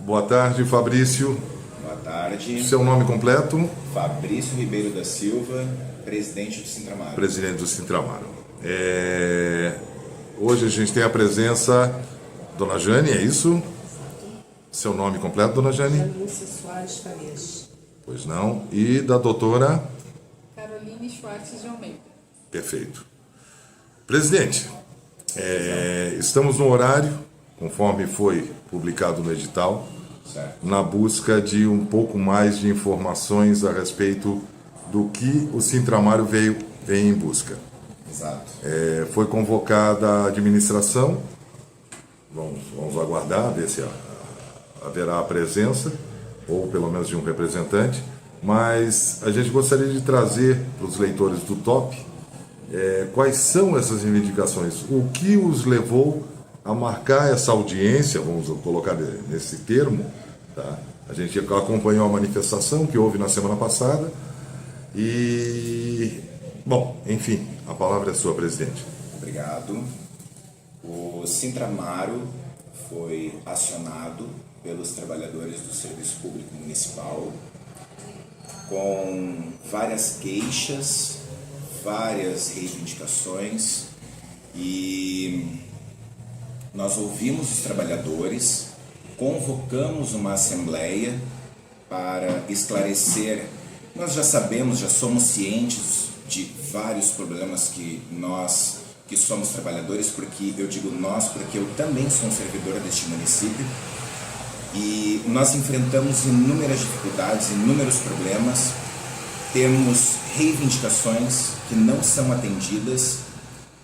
Boa tarde, Fabrício. Boa tarde. Seu nome completo? Fabrício Ribeiro da Silva, presidente do Sintramaro. Presidente do Sintramaro. Hoje a gente tem a presença Dona Jane, é isso? Seu nome completo, Dona Jane? Lúcia Soares Farias. Pois não. E da doutora? Caroline Schwartz de Almeida. Perfeito. Presidente, estamos no horário, conforme foi publicado no edital, Certo. na busca de um pouco mais de informações a respeito do que o Sintramaro vem em busca. Exato. Foi convocada a administração, vamos aguardar, ver se haverá a presença, ou pelo menos de um representante, mas a gente gostaria de trazer para os leitores do TOP quais são essas reivindicações, o que os levou a marcar essa audiência, vamos colocar nesse termo, tá? A gente acompanhou a manifestação que houve na semana passada e, bom, enfim, a palavra é sua, presidente. Obrigado. O Sintramaro foi acionado pelos trabalhadores do Serviço Público Municipal com várias queixas, várias reivindicações e nós ouvimos os trabalhadores, convocamos uma assembleia para esclarecer. Nós já sabemos, já somos cientes de vários problemas que nós, que somos trabalhadores, porque eu digo nós, porque eu também sou um servidor deste município, e nós enfrentamos inúmeras dificuldades, inúmeros problemas, temos reivindicações que não são atendidas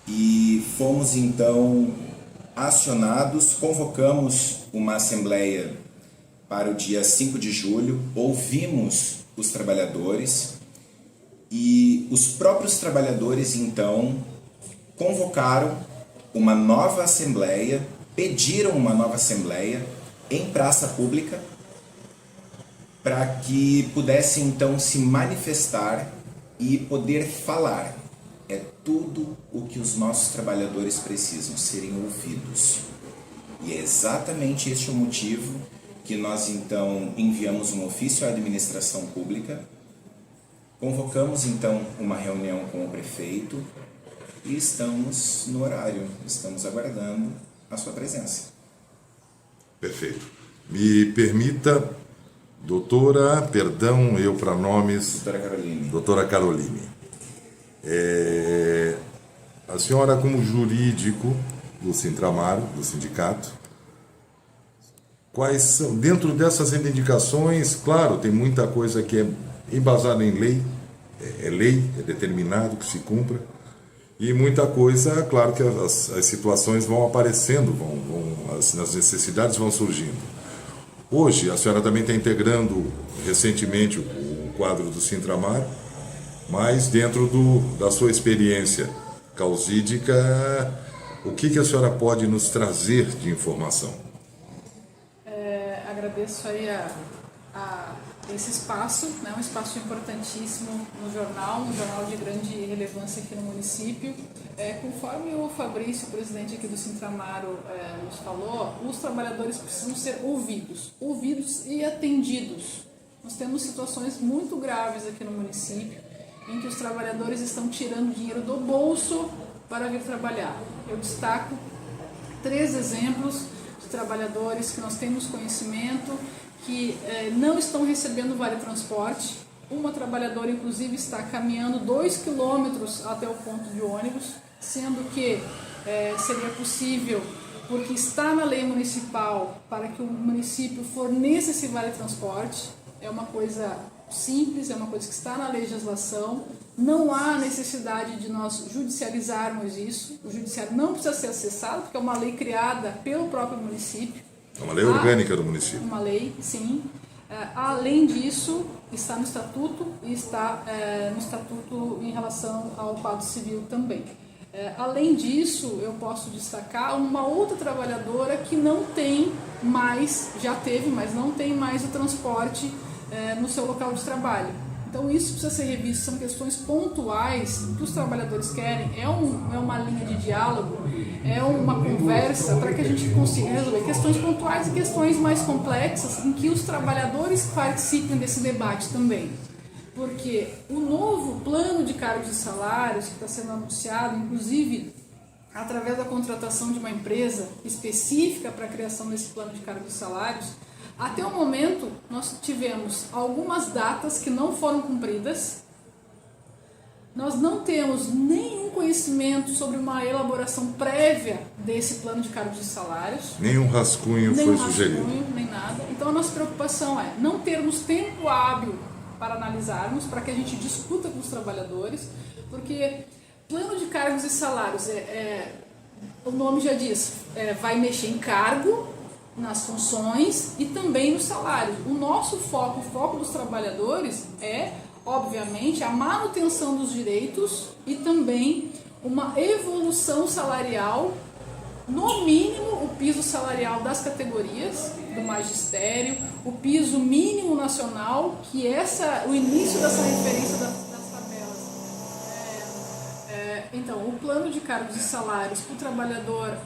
e fomos então acionados, convocamos uma assembleia para o dia 5 de julho, ouvimos os trabalhadores e os próprios trabalhadores então convocaram uma nova assembleia, pediram uma nova assembleia em praça pública para que pudessem então se manifestar e poder falar. É tudo o que os nossos trabalhadores precisam, serem ouvidos. E é exatamente este o motivo que nós então enviamos um ofício à administração pública, convocamos então uma reunião com o prefeito e estamos no horário, estamos aguardando a sua presença. Perfeito. Me permita, doutora, perdão, eu para nomes... Doutora Caroline. Doutora Caroline. A senhora, como jurídico do Sintramaro, do sindicato, quais são, dentro dessas reivindicações, claro, tem muita coisa que é embasada em lei, é determinado que se cumpra, e muita coisa, claro que as situações vão aparecendo, as necessidades vão surgindo. Hoje, a senhora também está integrando recentemente o quadro do Sintramaro, mas dentro da sua experiência causídica, o que a senhora pode nos trazer de informação? Agradeço aí a esse espaço, né, um espaço importantíssimo no jornal, um jornal de grande relevância aqui no município. Conforme o Fabrício, presidente aqui do Sintramaro, nos falou, os trabalhadores precisam ser ouvidos e atendidos. Nós temos situações muito graves aqui no município, em que os trabalhadores estão tirando dinheiro do bolso para vir trabalhar. Eu destaco 3 exemplos de trabalhadores que nós temos conhecimento que não estão recebendo vale transporte. Uma trabalhadora, inclusive, está caminhando 2 quilômetros até o ponto de ônibus, sendo que seria possível, porque está na lei municipal, para que o município forneça esse vale transporte. É uma coisa simples, é uma coisa que está na legislação, não há necessidade de nós judicializarmos isso, o judiciário não precisa ser acessado, porque é uma lei criada pelo próprio município. É uma lei orgânica do município. Uma lei, sim. Além disso, está no estatuto e está no estatuto em relação ao Quadro Civil também. Além disso, eu posso destacar uma outra trabalhadora que não tem mais, já teve, mas não tem mais o transporte no seu local de trabalho. Então isso precisa ser revisto, são questões pontuais que os trabalhadores querem, é uma linha de diálogo, é uma conversa para que a gente consiga resolver questões pontuais e questões mais complexas em que os trabalhadores participem desse debate também. Porque o novo plano de cargos e salários que está sendo anunciado, inclusive através da contratação de uma empresa específica para a criação desse plano de cargos e salários, até o momento nós tivemos algumas datas que não foram cumpridas, nós não temos nenhum conhecimento sobre uma elaboração prévia desse plano de cargos e salários. Nenhum rascunho foi sugerido. Nem nada. Então a nossa preocupação é não termos tempo hábil para analisarmos, para que a gente discuta com os trabalhadores, porque plano de cargos e salários, o nome já diz, vai mexer em cargo, nas funções e também nos salários. O nosso foco, o foco dos trabalhadores é, obviamente, a manutenção dos direitos e também uma evolução salarial, no mínimo o piso salarial das categorias do magistério, o piso mínimo nacional, que o início dessa referência das tabelas. Então, o plano de cargos e salários para o trabalhador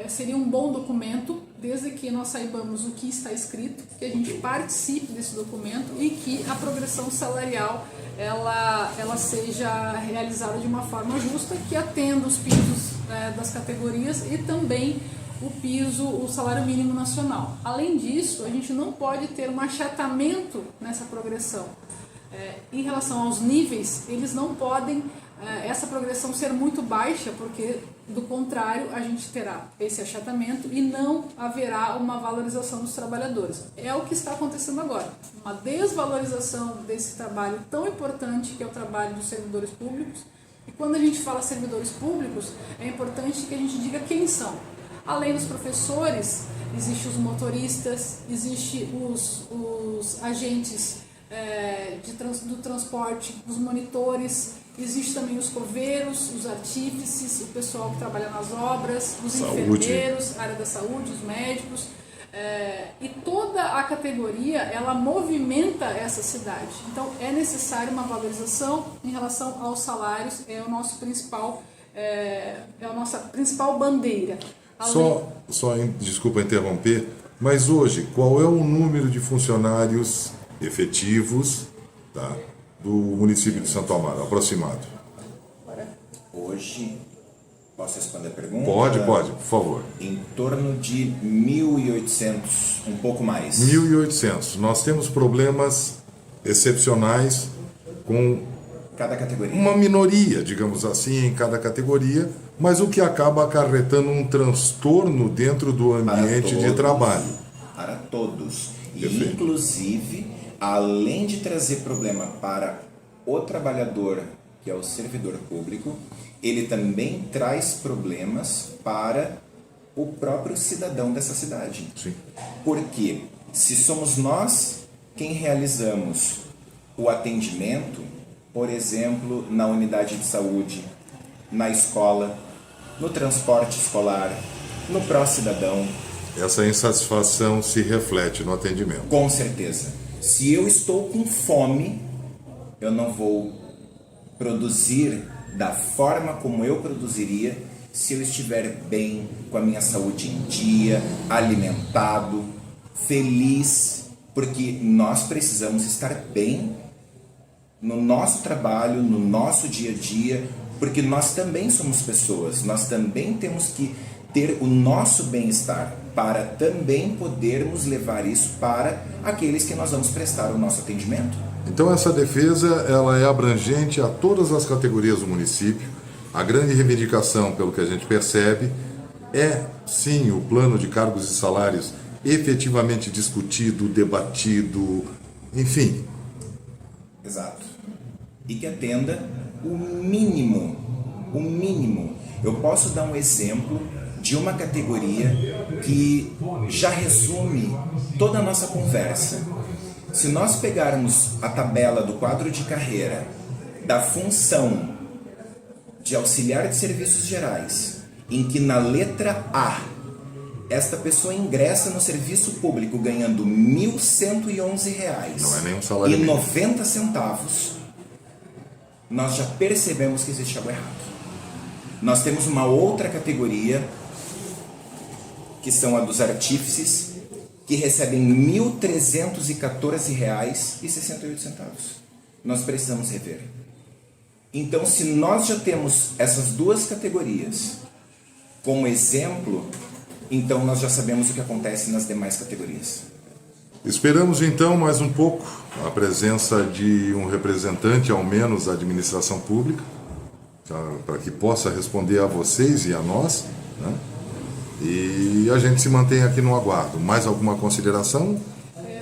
seria um bom documento, desde que nós saibamos o que está escrito, que a gente participe desse documento e que a progressão salarial ela seja realizada de uma forma justa, que atenda os pisos das categorias e também o salário mínimo nacional. Além disso, a gente não pode ter um achatamento nessa progressão. Em relação aos níveis, eles não podem essa progressão ser muito baixa, porque do contrário a gente terá esse achatamento e não haverá uma valorização dos trabalhadores. É o que está acontecendo agora, uma desvalorização desse trabalho tão importante que é o trabalho dos servidores públicos. E quando a gente fala servidores públicos, é importante que a gente diga quem são. Além dos professores, existem os motoristas, existem os agentes do transporte, os monitores, existem também os coveiros, os artífices, o pessoal que trabalha nas obras, os enfermeiros, a área da saúde, os médicos, e toda a categoria ela movimenta essa cidade. Então é necessário uma valorização em relação aos salários, é a nossa principal bandeira. Desculpa interromper, mas hoje qual é o número de funcionários efetivos, tá, do município de Santo Amaro, aproximado? Hoje, posso responder a pergunta? Pode, por favor. Em torno de 1.800, um pouco mais. 1.800. Nós temos problemas excepcionais com cada categoria. Uma minoria, digamos assim, em cada categoria, mas o que acaba acarretando um transtorno dentro do ambiente de trabalho. Para todos. Perfeito. E, inclusive, além de trazer problema para o trabalhador, que é o servidor público, ele também traz problemas para o próprio cidadão dessa cidade. Sim. Porque se somos nós quem realizamos o atendimento, por exemplo, na unidade de saúde, na escola, no transporte escolar, no pró-cidadão, essa insatisfação se reflete no atendimento. Com certeza. Se eu estou com fome, eu não vou produzir da forma como eu produziria se eu estiver bem, com a minha saúde em dia, alimentado, feliz, porque nós precisamos estar bem no nosso trabalho, no nosso dia a dia, porque nós também somos pessoas, nós também temos que ter o nosso bem-estar para também podermos levar isso para aqueles que nós vamos prestar o nosso atendimento. Então essa defesa ela é abrangente a todas as categorias do município. A grande reivindicação, pelo que a gente percebe, é sim o plano de cargos e salários efetivamente discutido, debatido, enfim. Exato. E que atenda o mínimo. O mínimo. Eu posso dar um exemplo de uma categoria que já resume toda a nossa conversa. Se nós pegarmos a tabela do quadro de carreira da função de auxiliar de serviços gerais, em que na letra A esta pessoa ingressa no serviço público ganhando R$ 1.111 Não é nenhum salário e mínimo. 90 centavos, nós já percebemos que existe algo errado. Nós temos uma outra categoria, que são a dos artífices, que recebem R$ 1.314,68. Nós precisamos rever. Então, se nós já temos essas duas categorias como exemplo, então nós já sabemos o que acontece nas demais categorias. Esperamos então mais um pouco a presença de um representante, ao menos da administração pública, para que possa responder a vocês e a nós, né? E a gente se mantém aqui no aguardo. Mais alguma consideração?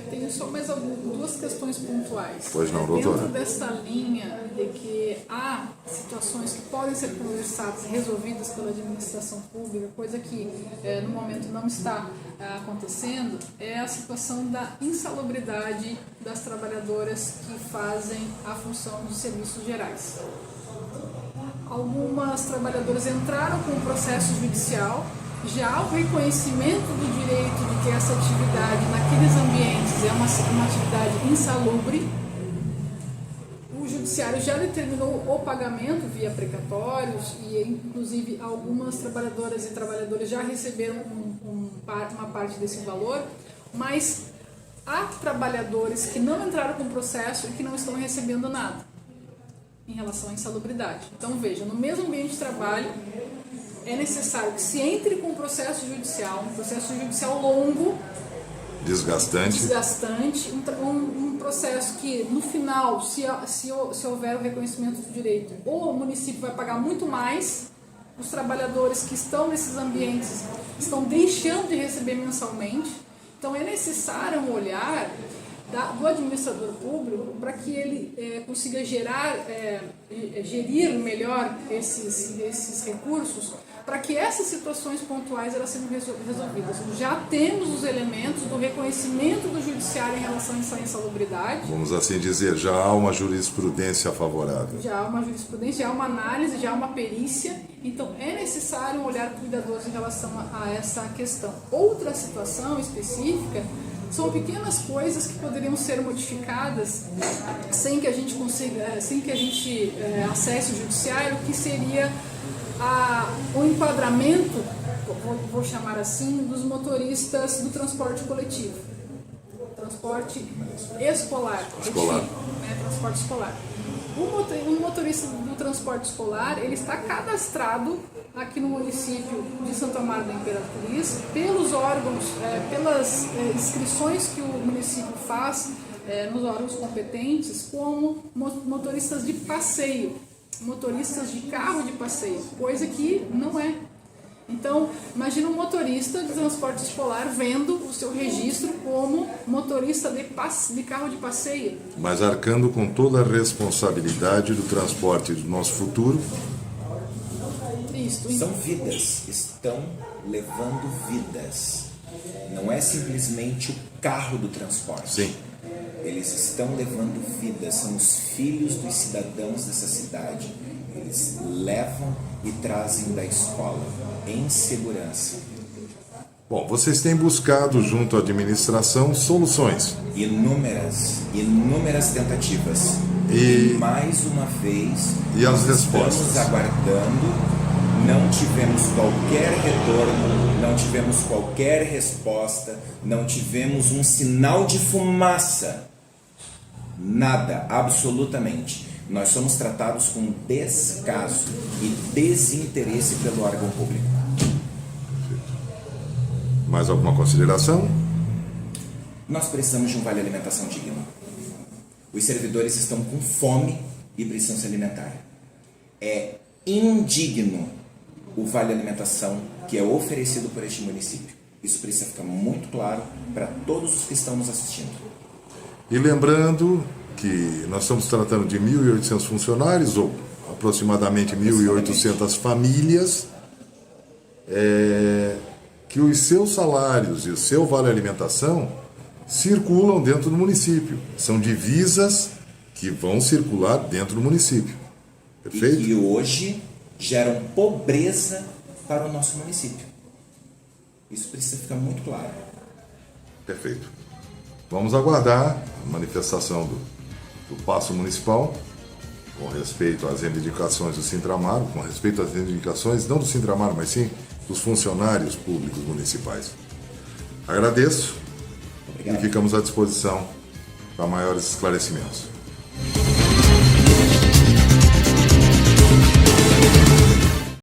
Tenho só mais duas questões pontuais. Pois não, doutora. Dentro dessa linha de que há situações que podem ser conversadas e resolvidas pela administração pública, coisa que no momento não está acontecendo, é a situação da insalubridade das trabalhadoras que fazem a função dos serviços gerais. Algumas trabalhadoras entraram com o processo judicial. Já o reconhecimento do direito de que essa atividade naqueles ambientes é uma atividade insalubre, o judiciário já determinou o pagamento via precatórios e inclusive algumas trabalhadoras e trabalhadores já receberam uma parte desse valor, mas há trabalhadores que não entraram com o processo e que não estão recebendo nada em relação à insalubridade. Então veja, no mesmo ambiente de trabalho, é necessário que se entre com um processo judicial longo, desgastante, um processo que no final, se houver o reconhecimento do direito, o município vai pagar muito mais, os trabalhadores que estão nesses ambientes estão deixando de receber mensalmente, então é necessário um olhar do administrador público para que ele consiga gerir melhor esses recursos, para que essas situações pontuais elas sejam resolvidas. Já temos os elementos do reconhecimento do judiciário em relação a essa insalubridade. Vamos assim dizer, já há uma jurisprudência favorável. Já há uma jurisprudência, já há uma análise, já há uma perícia. Então é necessário um olhar cuidadoso em relação a essa questão. Outra situação específica são pequenas coisas que poderiam ser modificadas sem que a gente acesse o judiciário, que seria o enquadramento, vou chamar assim, dos motoristas do transporte coletivo, transporte escolar. Transporte escolar. O motorista do transporte escolar, ele está cadastrado aqui no município de Santo Amaro da Imperatriz, pelos órgãos, pelas inscrições que o município faz nos órgãos competentes, como motoristas de passeio, motoristas de carro de passeio, coisa que não é. Então, imagina um motorista de transporte escolar vendo o seu registro como motorista de carro de passeio. Mas arcando com toda a responsabilidade do transporte do nosso futuro. São vidas, estão levando vidas. Não é simplesmente o carro do transporte. Sim. Eles estão levando vidas, são os filhos dos cidadãos dessa cidade. Eles levam e trazem da escola em segurança. Bom, vocês têm buscado junto à administração soluções. Inúmeras tentativas. E mais uma vez, e as respostas? Estamos aguardando. Não tivemos qualquer retorno, não tivemos qualquer resposta, não tivemos um sinal de fumaça. Nada, absolutamente. Nós somos tratados com descaso e desinteresse pelo órgão público. Mais alguma consideração? Nós precisamos de um vale alimentação digno. Os servidores estão com fome e precisam se alimentar. É indigno o vale alimentação que é oferecido por este município. Isso precisa ficar muito claro para todos os que estão nos assistindo. E lembrando que nós estamos tratando de 1.800 funcionários, ou aproximadamente 1.800 famílias, que os seus salários e o seu vale alimentação circulam dentro do município. São divisas que vão circular dentro do município. Perfeito? E que hoje geram pobreza para o nosso município. Isso precisa ficar muito claro. Perfeito. Vamos aguardar a manifestação do Paço Municipal com respeito às reivindicações do Sintramar, com respeito às reivindicações, não do Sintramar, mas sim dos funcionários públicos municipais. Agradeço. Obrigado. E ficamos à disposição para maiores esclarecimentos.